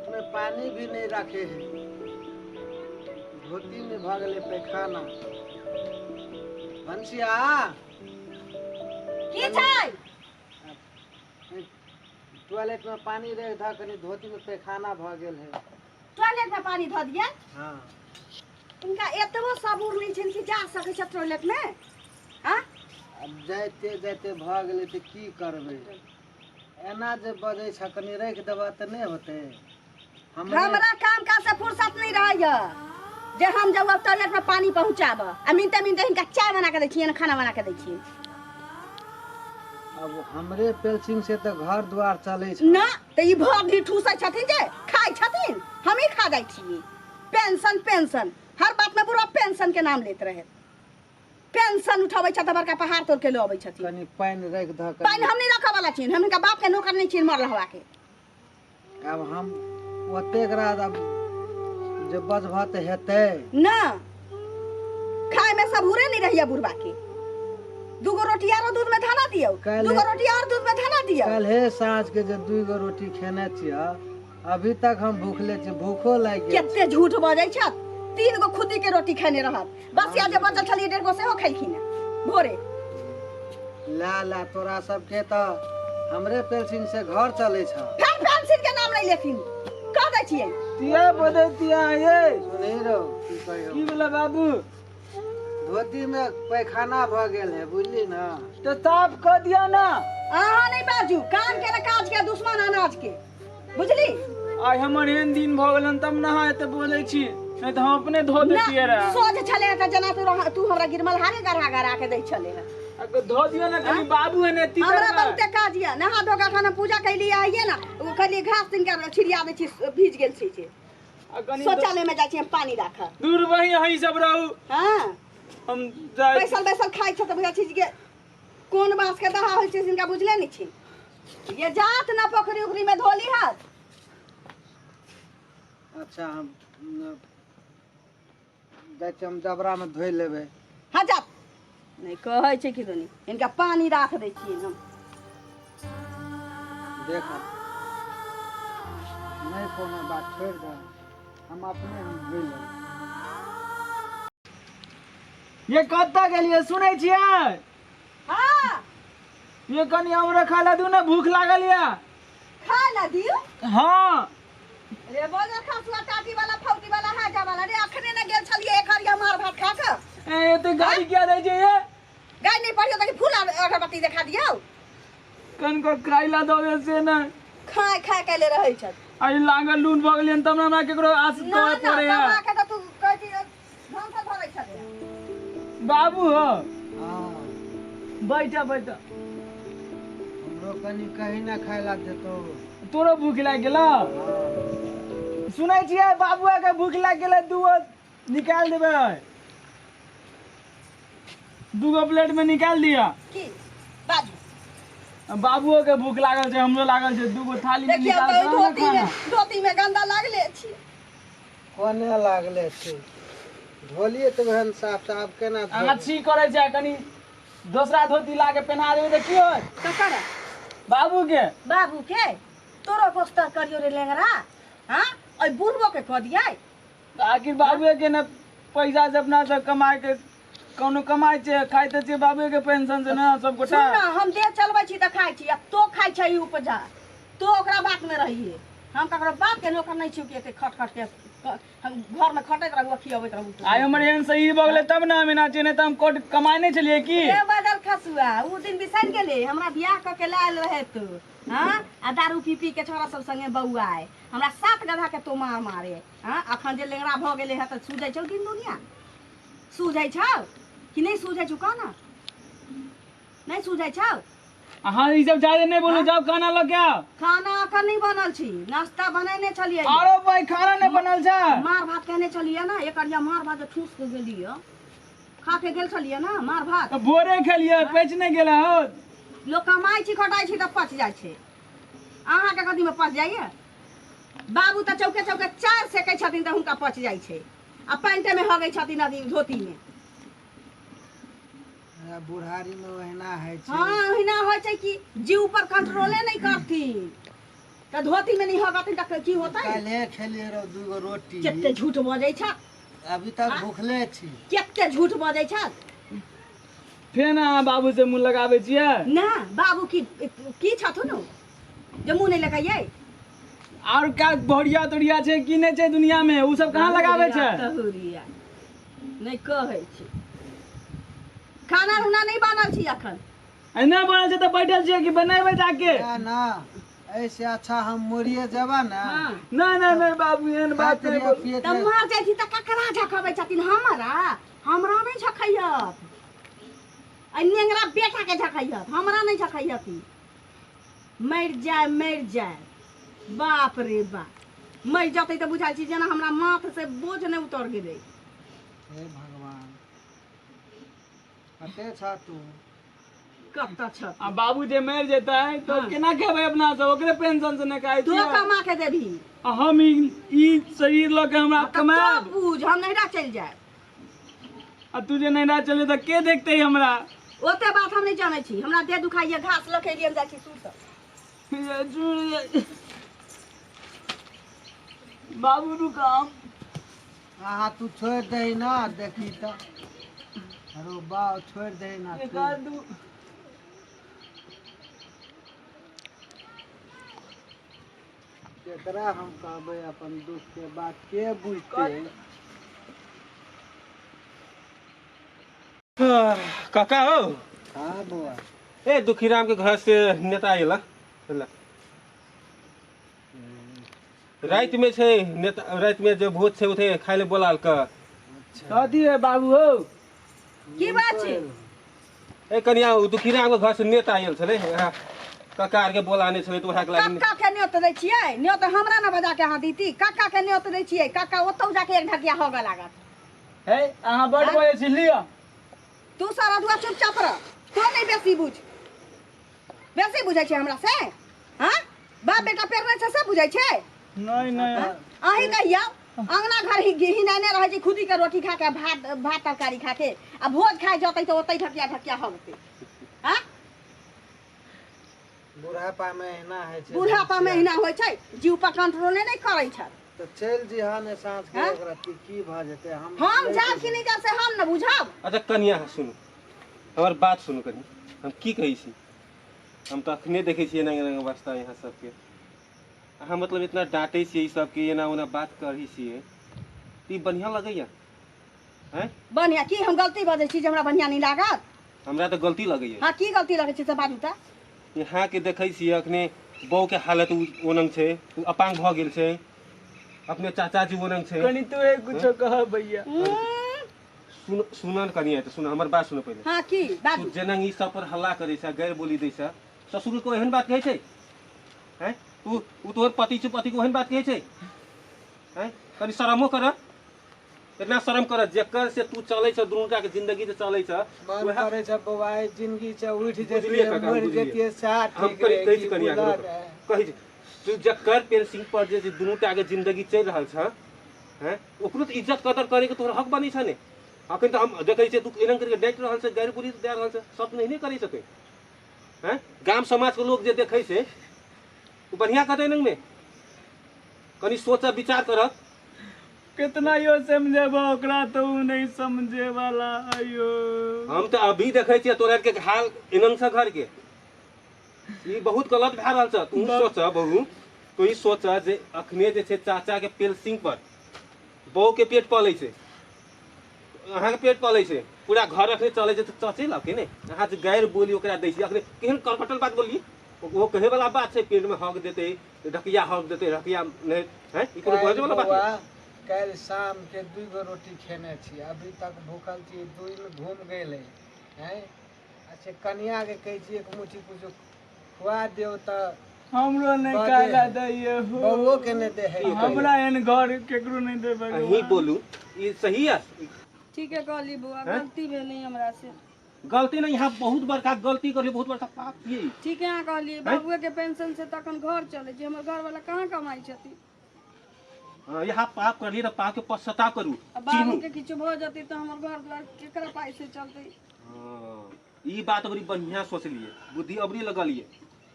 Toilet में पानी भी नहीं रखे हैं, धोती में भागले पैखाना। बंसिया की छै? टॉयलेट में पानी रह था, कनी धोती में पैखाना भ गेल है। टॉयलेट में पानी धो दिए? हाँ। इनका एतबो सबूर नहीं छै कि जा सकै छै टॉयलेट में? हाँ? अब जाते जाते भ गेलै त की करबै? एना जे बजै छ, कनी रख देबा त नहीं होते। हमरा काम काज से फुर्सत नहीं रहैया जे हम जब टॉयलेट में पानी पहुंचाब आ मिनटे मिनटे इनका चाय बना के दै छियै, खाना बना के दै छियै। अब हमरे पेल्सिंग से तो घर द्वार चले छ ना त ई भोग भी ठूसै छथिन जे खाइ छथिन, हम ही खा जाइ छियै। पेंशन पेंशन हर बात में पूरा पेंशन के नाम लेत रहे। पेंशन उठाबै छ त बड़का पहाड़ तोड़ के ले अबै छथिन। कनी पानी रख ध। पानी हम नहीं रखा वाला छियै, हम इनका बाप के नौकर नहीं छियै मरल हवा के। अब हम ओते रात अब जब बजभत हेते ना खाए में सबूरे नहीं रहिया बुढ़वा के। दूगो रोटी और दूध में धाना दियो, दूगो रोटी और दूध में धाना दियो। कल है सांझ के जे दूगो रोटी खेने छिया, अभी तक हम भूखले छी, भूखो लाग गेल। केते झूठ बजै छ? 3 गो खुदी के रोटी खेने रहत, बस या जे बचल छलिए 1.5 गो सेहो खैलखिन भोरे। ला तोरा सब के त हमरे पेल्सिंग से घर चले छ। फिर पेंशन के नाम नहीं लेथिन, कह दै छियै। तिया बदे तिया ये सुनै रहो की कहियो। की बोला बाबू? धोती में पैखाना भ गेल है, बुझली ना? तो साफ कर दिया ना। अहाँ नहीं बाजू, काम के न काज के दुश्मन अनाज के, बुझली? आई हमर एहन दिन भ गेलन तब नहा एते बोलै छी, नहीं तो हम अपने धो देतिए रे। सोच छले त जना तू हमरा गिरमल हारे गरा के दै छले है। अगर धो दियो ना कभी बाबू है ने ती हमरा बहुते काज या नहा धो के खाना पूजा कैली आइए ना, वो कहली घास दिन के छिड़िया दे छी, भीज गेल छी। शौचालय में जाय छी पानी राख। दूर वही हई सब रहू। हां हम जाय बैसल खाइ छ त बुझा छी जे कोन बांस के दहा होय छै जिनका बुझले नहीं छी। ये जात ना पोखरी उखरी में धोली हाथ। अच्छा हम हम डबरा में धोई लेबै। हां जा नहीं कहै छै कि दोनी इनका पानी राख दै छी हम। देख नहीं कोनो बात छोड़ दे, हम अपने हम धोई लेबै। ये कत्ता गेलिए सुनै छियै? हां ये कनी हमरा खाला दू ना, भूख लागल या। खा ना दियो। हां रे बोल खसुआ टाटी वाला फौटी वाला हाजा वाला रे अखने न गेल छलिए एकरिया मार भात खा के। ए तो गाड़ी क्या दै छै ये? गाय नहीं पड़ियो त फूल अगरबत्ती देखा दियो। कन को खाइला दोगे से ना खाय के ले रहै छ। आई लागल लून भ गेलियन तब हमरा केकरो आस करे पड़े या। ना के त तू कहै छी ढंग से भरै छले। बाबू हो हां बैठा हमरो कनी कहीं ना खाइला देतो। तोरो भूख लाग गेला? सुनै छियै बाबुआ के भूख लाग गेलै, दूगो निकाल देबै। दूगो प्लेट में निकाल दिया। की बाजू बाबुओ के भूख लागल छै, हमरो लागल छै, दूगो थाली में देखियो निकाल तो के खाना। धोती में गंदा लागले छी। कोने लागले छै? धोलिए त बहन साफ केना धो। अच्छी करे छै, कनी दूसरा धोती ला के पहना देबै त की होय? ककर बाबू के तोरो पोस्टर करियो रे लेंगरा। हां ओइ बुढ़बो के क दियै। आखिर बाबुए के न पैसा से अपना से कमाए के कोनो कमाई छै, खाइते छै बाबुए के पेंशन से ना सब गोटा। सुन ना हम दे चलबै छी त खाइ छी, अब तो खाइ छै ई उपजा तो ओकरा बात में रहिए। हम ककरो बाप के नौकर नहीं छी के खट के हम घर में खटैत रहू, खियाबैत रहू। आई हमर एहन सही भ गेलै तब ना हमें नाचे, नहीं त हम कोट कमाई नहीं छलिए की। ए बदल खसुआ उ दिन बिसर गेले हमरा बियाह क के लायल रहे तू। हां आ दारू पी के छोरा सब संगे बौआए हमरा 7 गधा के तो मारे। हां अखन जे लेंगरा भ गेले है त सूझै छौ दिन दुनिया? सूझै छौ कि नहीं सूझै छौ? कहना नहीं सूझै छौ? हां ई सब ज्यादा नहीं बोलो, जाओ खाना लो क्या। खाना अखन नहीं बनल छी, नाश्ता बनैने छलिए। आरो भाई खाना नहीं बनल छै। मार भात कहने छलिए ना, एकरिया मार भात ठूस के गेलिए, खा के गेल छलिए ना मार भात। भोरे खेलिए पच नहीं गेला हो। लोग कमाई छी खटाई छी त पच जाय छै, अहाँ के कथी में पच जाइए? बाबू त चौके चाय सेकै छथिन त हुनका पच जाय छै, आ पैंटे में हगै छथिन अथी धोती में। बुढ़ारी में ओहिना है छै। हाँ ओहिना होइ छै कि जीव पर कंट्रोले नहीं करथिन। तो धोती में नहीं होगा तो की होता है? काल्हे खेलिए रहो 2 गो रोटी। केते झूठ बजै छ, अभी तक भूखले छी। केते झूठ बजै छ। फेन अहाँ बाबू से मुँह लगाबै छियै? ना बाबू की छथुन जे मुँह नहीं लगाइए? और क्या बढ़िया तोड़िया छै कि नहीं छै दुनिया में, उ सब कहाँ लगाबै छै? तहुरिया नहीं कहै छी। खाना उना नहीं बनल छी अखन? एना बनल छै त बैठल छियै कि बनेबै जाके? ना ऐसे अच्छा हम मोरिए जबा ना। हाँ। नहीं बाबू एहन बात खातिर नहीं। पियत तब मर जाइ छी त ककरा झखबै छथिन? हमरा नहीं झखैयत। आ नेंगरा बेटा के झखैयत, हमरा नहीं झखैयत। मर जाए बाप रे बाप। मर जतै त बुझाइ छी जेना हमरा माथ से बोझ नहीं उतर गेलै। हे भगवान कते छ तू? कत्ता छ? आ बाबू जे मर जेतै तो हाँ। केना खेबै अपना सब? ओकरे पेंशन से ने खाइ तू छियै। कमा के देबही आ हम ई शरीर ल के हमरा तो कमाएब? बुझ हम नहिरा चलि जाए। आ तू जे नहीं चले त के देखतै हमरा? ओते बात हम नहीं जानै छी। हमरा देह दुखाइए, घास लखेलिए हम जाइ छी सुत। बाबू रुकाम। हाँ तू छोड़ दे ना देखी तो। अरे बा छोड़ दे ना तू। केकरा हम कहबै अपन दुख के बात, के बुझते? काका हो, हाँ बुआ। ए दुखीराम के घर से नेता आइला रात में छे नेता, रात में जो भोज छे उठे खाए ले बोलाल का। शादी है बाबू हो। की बात छै? ए कनिया दुखीराम के घर से नेता आयल छले, काका आर के बोलाने छले तो उठा के लागी। कक्का के न्योत दै छियै? न्योत हमरा ना बजा के अहाँ दीती। कक्का के न्योत दै छियै, कक्का ओतौ जाके एक ढकिया होगा लागत। है अहाँ बड़ बजे छी लिया। तू सारा दुआ चुपचाप रह। तो नहीं बेसी बुझ। बेसी बुझै छै हमरा से? हां बाप बेटा पेरने छै से बुझै छै? नहीं अहीं कहिया अंगना घर ही हिनाने रहे छै, खुदी के रोटी खा के भात तरकारी खा के आ भोज खाए जतै तो ओतै ढकिया होगते। हां बुढ़ापा में एना है छै। बुढ़ापा में एना होइ छै, जीव पर कंट्रोल नहीं करै छै। तो चल जी हाँ ने सांस के हाँ? ओकरा की भ जेते? हम जाब कि नहीं जाब से हम न बुझब। अच्छा कनिया सुनु, हमार बात सुनु कनी। हम की कहै छी, हम तो अखने देखे छी एना एना वास्ता यहाँ सबके। अहाँ मतलब इतना डांटे छी सब के, एना ओना बात करी छी, ती बढ़िया लगैया? हैं बढ़िया की हम गलती बजै छी जे हमरा बढ़िया नहीं लागत? हमरा तो गलती लगैया। हाँ की गलती लगै छै से बाजू त। यहाँ के देखै छी अखने बहू के हालत ओनंग छै, उ अपांग भ गेल छै। अपने चाचा जी ओनंग छै। कनी तू एक कुछ कह भैया। सुन कनिया त सुन, हमर बात सुन पहिले। हाँ की तू बाजू। जनंग ई सब पर हल्ला करे छै, गैर बोली दै छै। ससुर को एहन बात कहै छै? हैं तू तोहर पति छै, पति को एहन बात कहै छै? हैं कनी शरमो कर। इतना शर्म कर, जेकर से तू चलै छ, दुनूटा के जिंदगी से चलै छ। मन करे छै बउआ जिंदगी से उठ बुझलिए जेतिए, काका, मर बुझलिए। जेतिए साथ हम ठीक कही रहे कही की कनिया बुला के रहे। कही छै तू जकर पेंसिंग पर जे दुनूटा के जिंदगी चल रहल छ, हैं ओकरो तो इज्जत कदर करे के तोहर हक बनी छ ने। अखन तो हम देखै छै तू एना करके डांट रहल छ, गैर बोली दे रहल छ, सब नहीं करे सके। हैं गांव समाज के लोग जे देखै छै तू बढ़िया कतै नंग में कनी सोच विचार कर। कितना यो समझेबा ओकरा तो उ नहीं समझे वाला आयो। हम तो अभी देखै छियै तोरा के हाल एनंग से घर के, ई बहुत गलत भए रहल छ। तू सोच बहू, तू ई सोच जे अखने जे छै चाचा के पेंसिंग पर बहू के पेट पालै छै, अहाँ के पेट पालै छै, पूरा घर अखने चलै छै, तो चचे लके ने अहाँ जे गैर बोली ओकरा दै छी। अखने केहन करकटल बात बोली, वो कहे वाला बात छै? पेट में हक देते, ढकिया हक देते, ढकिया नहीं है, ई कोनो बाजे वाला बात है? कल शाम के 2 गो रोटी खेने छी, अभी तक भूखल छी, 2 में घूम गए हैं। अच्छा कनिया के कह छी एक मुट्ठी कुछ खुआ दियो त हमरो नहीं बाजे काला है। दैए हो। बउओ के ने दे है। हमरा एहन घर केकरो नहीं दे भगवान। अहीं बोलू ई सही है? ठीक है कहली बुआ, हैं? गलती भेलै हमरा से। गलती नहीं, यहाँ बहुत बड़का गलती कर, बहुत बड़का पाप किए। ठीक है अहाँ कहलिए बाबुए के पेंशन से तखन घर चले छै, हमर घर वाला कहाँ कमाई छथिन। यहाँ पाप कर लिए तो पाप के पश्चाताप करू, अब बाबू चिन्हू। के किछु भ जतै त हमर घर द्वार केकरा पाई से चलतै? हाँ, ई बात बड़ी बढ़िया सोचलिए, बुद्धि अबरी लगलिए।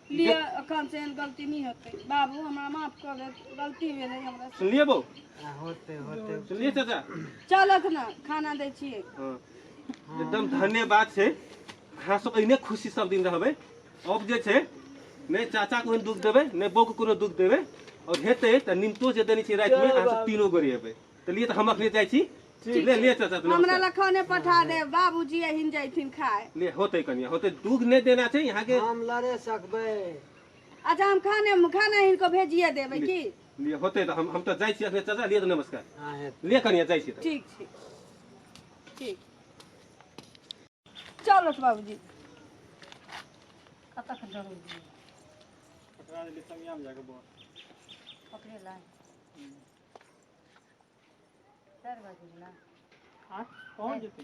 लिए अखन से गलती नहीं होते बाबू हमरा माफ कर दे गलती भेलै हमरा से। सुनलिए बहू, होते होते सुनलिए चाचा। चलत ना खाना दै छियै। हाँ, एकदम धन्यवाद छै। अहाँ सब एहने खुशी सब दिन रहबै। अब जे छै नहि चाचा को दुख देबै नहि बहू को कोनो दुख देबै और हेतै तऽ निमतो जे देने छी राति में अहाँ सब तीनों गोरे हेबै। चलिए तऽ हम अखने जाइ छी। ले चाचा तो हमरा लखने पठा दे बाबूजी एहिन जैथिन खाए। ले होते कनिया होते दुख नहीं देना छै यहाँ के। हम लड़े सकबै। अच्छा हम खाना इनको भेजिए देबै की। लिए होते तो हम तो जाइ छी अखने चाचा। लिए तो नमस्कार। हाँ हेतै। ले कनिया जाइ छी। ठीक ठीक ठीक चलो बाबूजी। कतऽ के डरो जी पकड़ा ले संज्ञा में जाके बोल। पकड़े ला 4 बजे ना। हाँ, पहुंच जेतै।